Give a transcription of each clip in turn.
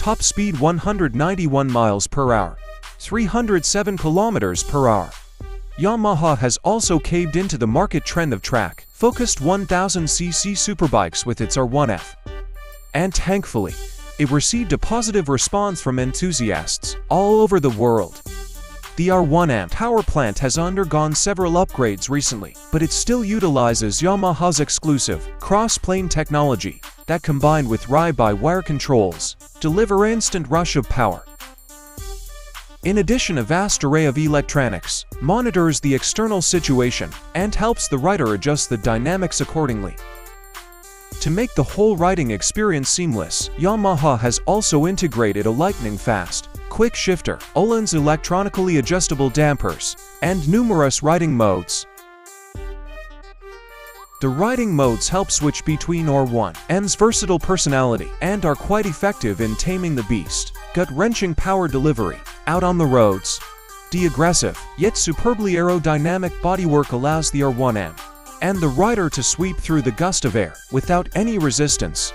Top speed 191 miles per hour, 307 kilometers per hour. Yamaha has also caved into the market trend of track-focused 1000cc superbikes with its R1M. And thankfully, it received a positive response from enthusiasts all over the world. The R1M power plant has undergone several upgrades recently, but it still utilizes Yamaha's exclusive cross-plane technology that, combined with ride-by-wire controls, deliver instant rush of power. In addition, a vast array of electronics monitors the external situation and helps the rider adjust the dynamics accordingly. To make the whole riding experience seamless, Yamaha has also integrated a lightning-fast quick shifter, Öhlins electronically adjustable dampers, and numerous riding modes. The riding modes help switch between R1M's versatile personality and are quite effective in taming the beast. Gut-wrenching power delivery out on the roads. The aggressive, yet superbly aerodynamic bodywork allows the R1M and the rider to sweep through the gust of air without any resistance.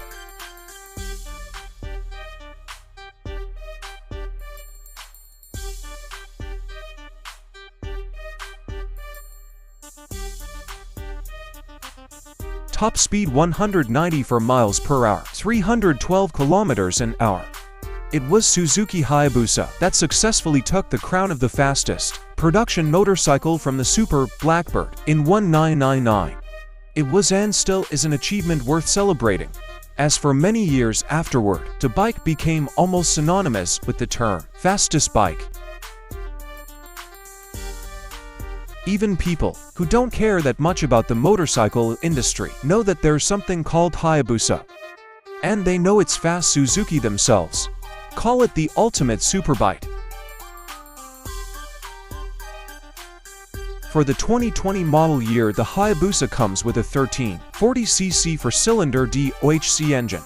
Top speed 194 miles per hour, 312 kilometers an hour. It was Suzuki Hayabusa that successfully took the crown of the fastest production motorcycle from the Super Blackbird in 1999. It was and still is an achievement worth celebrating, as for many years afterward, the bike became almost synonymous with the term fastest bike. Even people who don't care that much about the motorcycle industry know that there's something called Hayabusa. And they know it's fast. Suzuki themselves call it the ultimate superbike. For the 2020 model year, the Hayabusa comes with a 1340cc four-cylinder DOHC engine,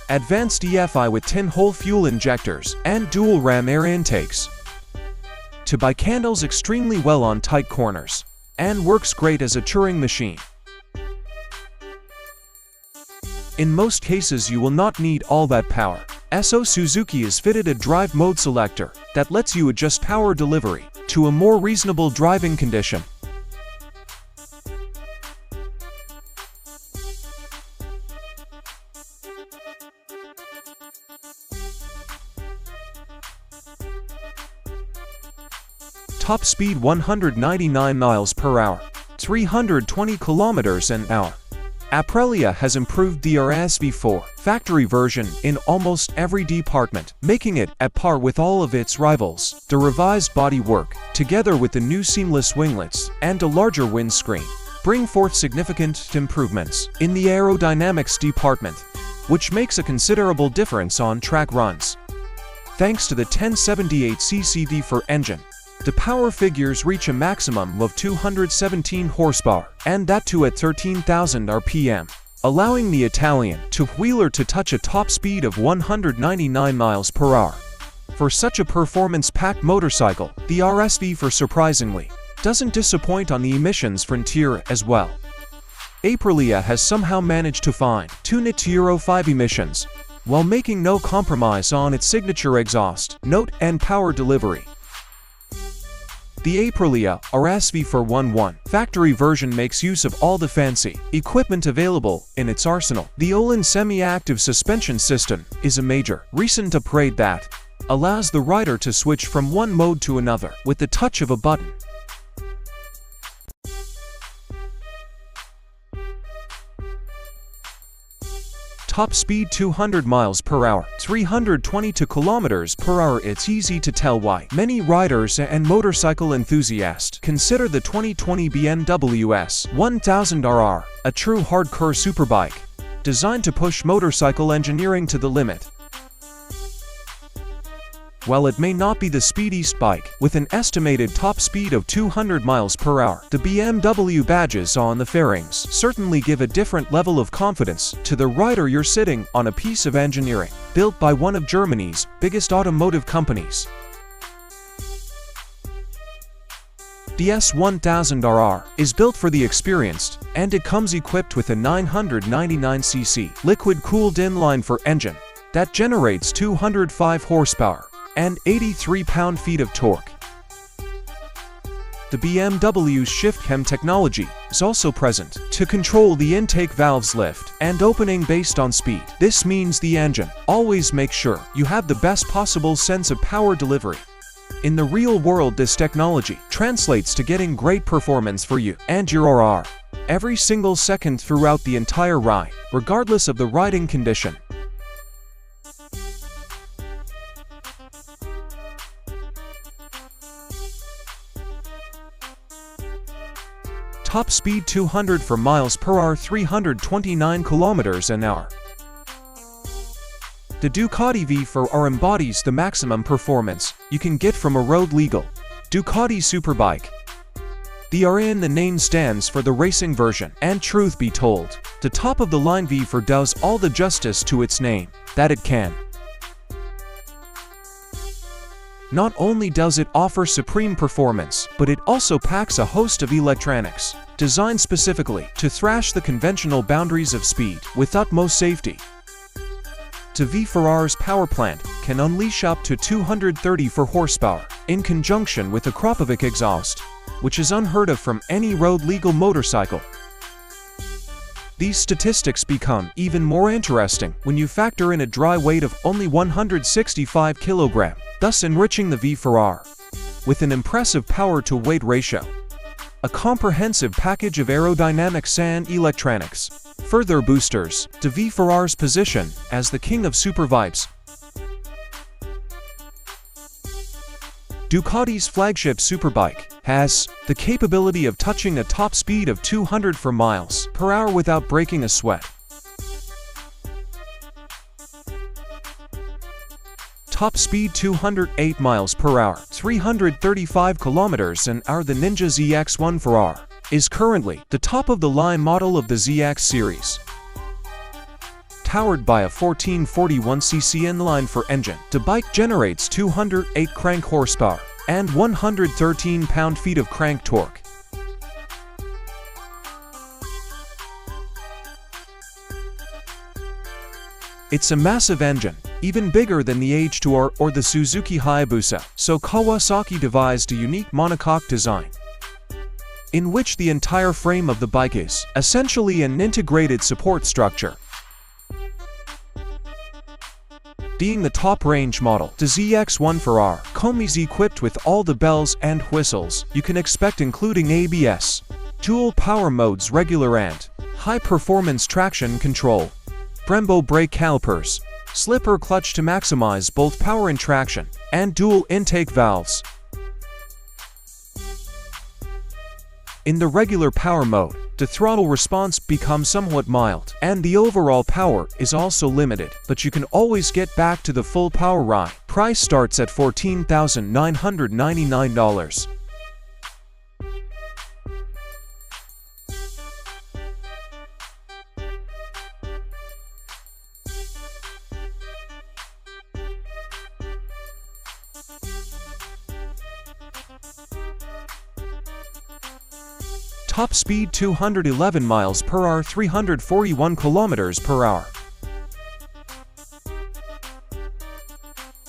advanced EFI with 10-hole fuel injectors, and dual ram air intakes. The bike handles extremely well on tight corners and works great as a touring machine. In most cases you will not need all that power. So Suzuki has fitted a drive mode selector that lets you adjust power delivery to a more reasonable driving condition. Top speed 199 miles per hour, 320 kilometers an hour. Aprilia has improved the YZF-R factory version in almost every department, making it at par with all of its rivals. The revised bodywork, together with the new seamless winglets and a larger windscreen, bring forth significant improvements in the aerodynamics department, which makes a considerable difference on track runs. Thanks to the 1078cc V4R engine, the power figures reach a maximum of 217 horsepower, and that too at 13,000 RPM, allowing the Italian two-wheeler to touch a top speed of 199 miles per hour. For such a performance-packed motorcycle, the YZF-R surprisingly doesn't disappoint on the emissions frontier as well. Aprilia has somehow managed to tune it to Euro 5 emissions, while making no compromise on its signature exhaust note and power delivery. The Aprilia YZF-R1M factory version makes use of all the fancy equipment available in its arsenal. The Öhlins semi-active suspension system is a major recent upgrade that allows the rider to switch from one mode to another with the touch of a button. Top speed 200 miles per hour, 322 kilometers per hour. It's easy to tell why many riders and motorcycle enthusiasts consider the 2020 BMW S1000RR a true hardcore superbike, designed to push motorcycle engineering to the limit. While it may not be the speediest bike, with an estimated top speed of 200 miles per hour, the BMW badges on the fairings certainly give a different level of confidence to the rider. You're sitting on a piece of engineering built by one of Germany's biggest automotive companies. The S1000RR is built for the experienced, and it comes equipped with a 999cc liquid-cooled inline-4 engine that generates 205 horsepower and 83 pound-feet of torque. The BMW's ShiftCam technology is also present to control the intake valve's lift and opening based on speed. This means the engine always makes sure you have the best possible sense of power delivery. In the real world, this technology translates to getting great performance for you and your RR every single second throughout the entire ride, regardless of the riding condition. Top speed 200 mph, 329 km/h. The Ducati V4R embodies the maximum performance you can get from a road-legal Ducati superbike. The R in the name stands for the racing version, and truth be told, the top-of-the-line V4 does all the justice to its name that it can. Not only does it offer supreme performance, but it also packs a host of electronics, designed specifically to thrash the conventional boundaries of speed with utmost safety. The V4R's power plant can unleash up to 234 horsepower, in conjunction with a Kropovic exhaust, which is unheard of from any road-legal motorcycle. These statistics become even more interesting when you factor in a dry weight of only 165 kg, thus enriching the V4R with an impressive power-to-weight ratio. A comprehensive package of aerodynamics and electronics further boosters the V4R's position as the king of superbikes. Ducati's flagship superbike has the capability of touching a top speed of 200 mph without breaking a sweat. Top speed 208 mph, 335 km/h. The Ninja ZX-1R is currently the top-of-the-line model of the ZX series. Powered by a 1441cc inline-4 engine, the bike generates 208 crank horsepower and 113 pound-feet of crank torque. It's a massive engine, even bigger than the H2R or the Suzuki Hayabusa, so Kawasaki devised a unique monocoque design, in which the entire frame of the bike is essentially an integrated support structure. Being the top-range model, the ZX-1R comes equipped with all the bells and whistles you can expect, including ABS, dual power modes, regular and high-performance traction control, Brembo brake calipers, slipper clutch to maximize both power and traction, and dual intake valves. In the regular power mode, the throttle response becomes somewhat mild, and the overall power is also limited, but you can always get back to the full power ride. Price starts at $14,999. Top speed 211 mph, 341 km/h.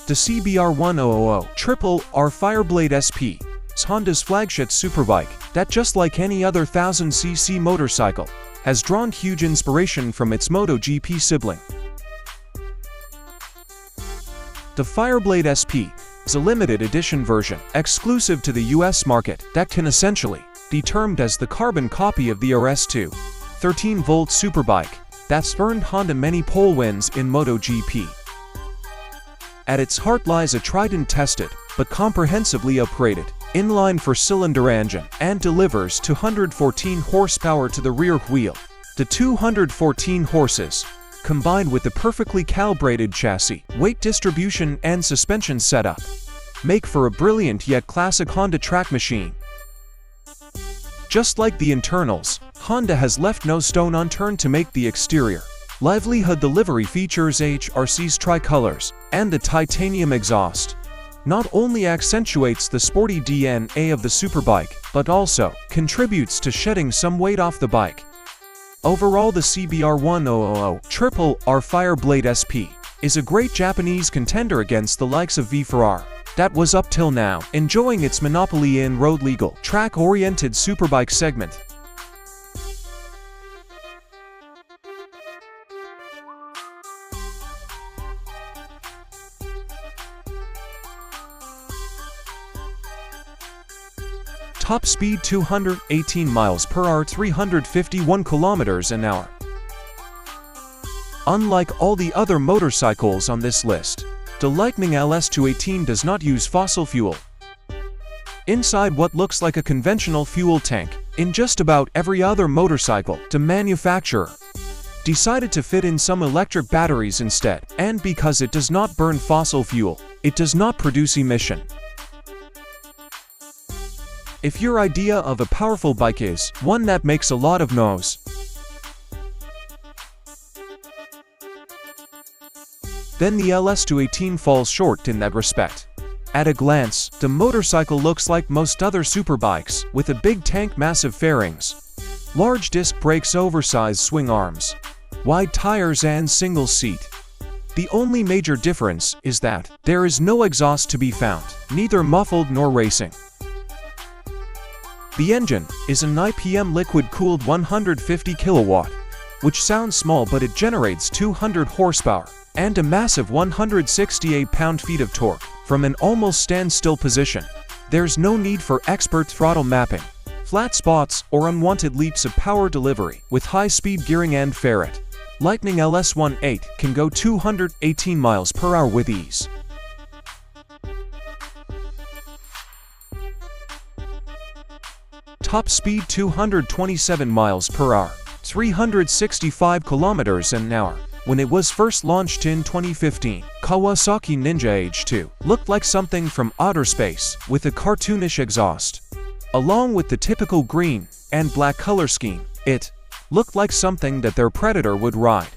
The CBR-1000RRR Fireblade SP is Honda's flagship superbike that, just like any other 1000cc motorcycle, has drawn huge inspiration from its MotoGP sibling. The Fireblade SP is a limited edition version, exclusive to the US market, that can essentially be termed as the carbon copy of the RS2 13-volt superbike that's earned Honda many pole wins in MotoGP. At its heart lies a tried and tested, but comprehensively upgraded, inline four-cylinder engine, and delivers 214 horsepower to the rear wheel. The 214 horses, combined with the perfectly calibrated chassis, weight distribution, and suspension setup, make for a brilliant yet classic Honda track machine. Just like the internals, Honda has left no stone unturned to make the exterior livelihood. The livery features HRC's tricolors, and the titanium exhaust not only accentuates the sporty DNA of the superbike, but also contributes to shedding some weight off the bike. Overall, the CBR-1000RRR Fireblade SP is a great Japanese contender against the likes of V4R, that was up till now enjoying its monopoly in road legal, track-oriented superbike segment. Top speed 218 miles per hour, 351 kilometers an hour. Unlike all the other motorcycles on this list, the Lightning LS218 does not use fossil fuel. Inside what looks like a conventional fuel tank, in just about every other motorcycle, the manufacturer decided to fit in some electric batteries instead, and because it does not burn fossil fuel, it does not produce emission. If your idea of a powerful bike is one that makes a lot of noise, then the LS218 falls short in that respect. At a glance, the motorcycle looks like most other superbikes, with a big tank, massive fairings, large disc brakes, oversized swing arms, wide tires and single seat. The only major difference is that there is no exhaust to be found, neither muffled nor racing. The engine is an IPM liquid-cooled 150 kilowatt, which sounds small but it generates 200 horsepower and a massive 168 pound-feet of torque from an almost standstill position. There's no need for expert throttle mapping, flat spots, or unwanted leaps of power delivery. With high-speed gearing and ferret, Lightning LS118 can go 218 miles per hour with ease. Top speed 227 miles per hour, 365 kilometers an hour. When it was first launched in 2015, Kawasaki Ninja H2 looked like something from outer space with a cartoonish exhaust. Along with the typical green and black color scheme, it looked like something that their predator would ride.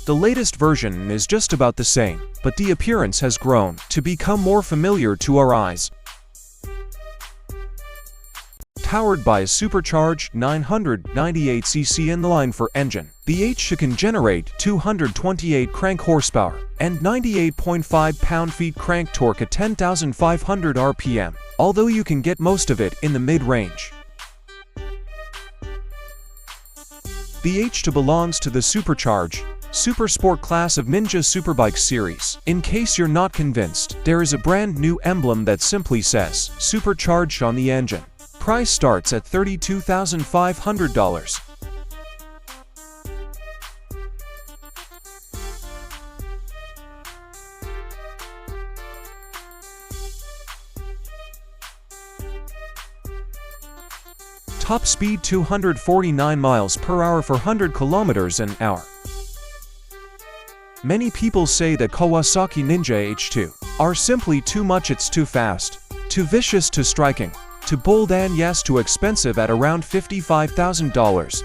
The latest version is just about the same, but the appearance has grown to become more familiar to our eyes. Powered by a supercharged 998cc inline-4 engine, the H2 can generate 228 crank horsepower and 98.5 pound-feet crank torque at 10,500 RPM, although you can get most of it in the mid-range. The H2 belongs to the supercharged Super Sport class of Ninja Superbike series. In case you're not convinced, there is a brand new emblem that simply says Supercharged on the engine. Price starts at $32,500. Top speed 249 miles per hour for 100 kilometers an hour. Many people say that Kawasaki Ninja H2 are simply too much. It's too fast, too vicious, too striking, too bold, and yes, too expensive at around $55,000.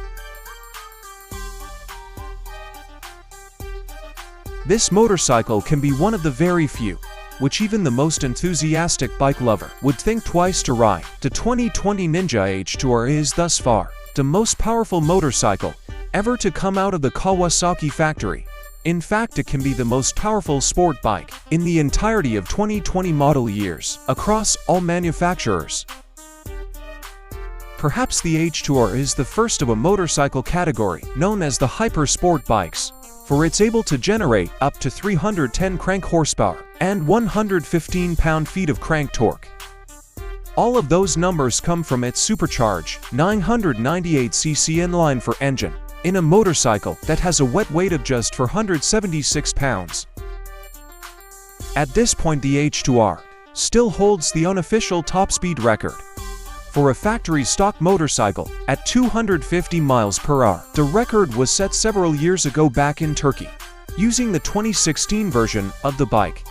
This motorcycle can be one of the very few which even the most enthusiastic bike lover would think twice to ride. The 2020 Ninja H2R is thus far the most powerful motorcycle ever to come out of the Kawasaki factory. In fact, it can be the most powerful sport bike in the entirety of 2020 model years across all manufacturers. Perhaps the H2R is the first of a motorcycle category known as the hyper sport bikes, for it's able to generate up to 310 crank horsepower and 115 pound-feet of crank torque. All of those numbers come from its supercharged 998cc inline-4 engine in a motorcycle that has a wet weight of just 476 pounds. At this point, the H2R still holds the unofficial top speed record for a factory stock motorcycle at 250 miles per hour. The record was set several years ago back in Turkey, using the 2016 version of the bike.